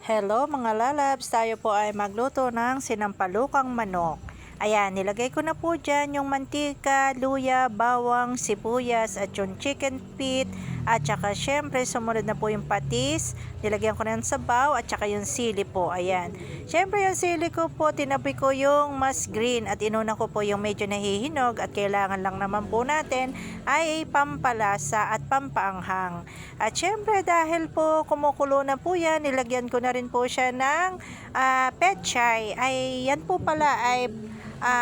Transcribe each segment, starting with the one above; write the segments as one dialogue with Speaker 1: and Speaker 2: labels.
Speaker 1: Hello mga lalabs, tayo po ay magluto ng sinampalukang manok. Ayan, nilagay ko na po dyan yung mantika, luya, bawang, sibuyas at yung chicken feet. At saka syempre sumunod na po yung patis, nilagyan ko na yung sabaw at saka yung sili po. Ayan, syempre yung sili ko po, tinabi ko yung mas green at inuna ko po yung medyo nahihinog at kailangan lang naman po natin ay pampalasa at pampaanghang. At syempre dahil po kumukulo na po yan, nilagyan ko na rin po siya ng pechay. Ay yan po pala ay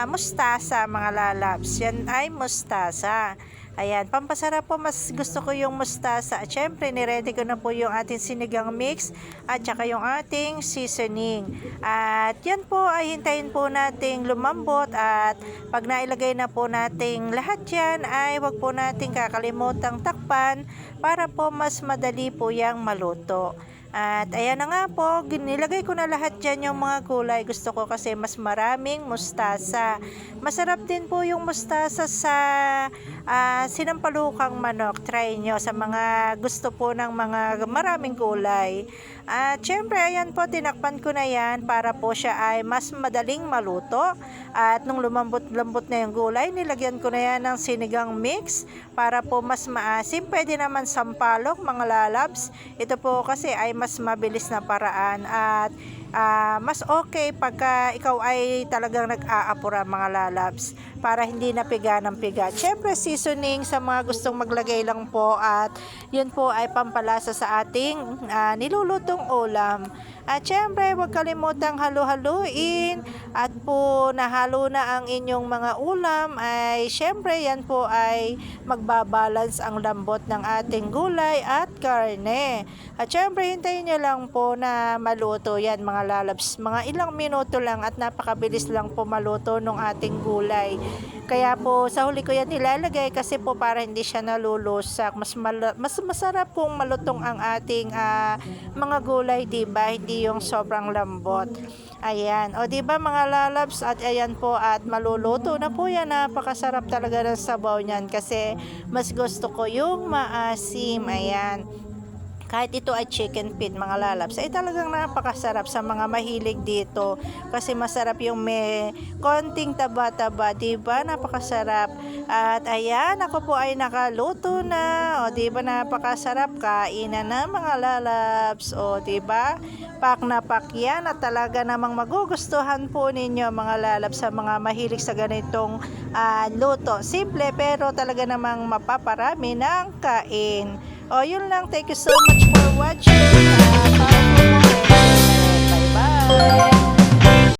Speaker 1: mustasa mga lalabs. Yan ay mustasa. Ayan, pampasarap po, mas gusto ko yung mustasa. At syempre, niready ko na po yung ating sinigang mix at saka yung ating seasoning. At yan po ay hintayin po nating lumambot at pag nailagay na po nating lahat yan ay wag po nating kakalimutang takpan para po mas madali po yung maluto. At ayan na nga po, nilagay ko na lahat dyan yung mga gulay. Gusto ko kasi mas maraming mustasa. Masarap din po yung mustasa sa sinampalukang manok. Try nyo sa mga gusto po ng mga maraming gulay. At syempre, ayan po, tinakpan ko na yan para po siya ay mas madaling maluto. At nung lumambot-lambot na yung gulay, nilagyan ko na yan ng sinigang mix para po mas maasim. Pwede naman sampalok mga lalabs. Ito po kasi ay mas mabilis na paraan at mas okay pagka ikaw ay talagang nag-aapura mga lalabs para hindi napiga ng piga. Syempre seasoning sa mga gustong maglagay lang po at yun po ay pampalasa sa ating nilulutong ulam. At syempre huwag kalimutang halu-haluin at po nahalo na ang inyong mga ulam ay syempre yan po ay magbabalance ang lambot ng ating gulay at karne. At syempre hintayin nyo lang po na maluto yan mga lalabs. Mga ilang minuto lang at napakabilis lang po maluto ng ating gulay. Kaya po sa huli ko yan nilalagay kasi po para hindi siya nalulusak. Mas masarap pong malutong ang ating mga gulay, diba? Hindi yung sobrang lambot. Ayan. O diba mga lalabs? At ayan po at maluluto na po yan. Napakasarap talaga ng sabaw niyan kasi mas gusto ko yung maasim. Ayan. Kahit ito ay chicken feet mga lalabs, ay talagang napakasarap sa mga mahilig dito kasi masarap yung may konting taba-taba, diba? Napakasarap. At ayan, ako po ay nakaluto na. O diba napakasarap, kainan na mga lalabs. O diba? Pak na pak yan at talaga namang magugustuhan po ninyo mga lalabs sa mga mahilig sa ganitong luto. Simple pero talaga namang mapaparami ng kain. O yun lang, thank you so much for watching.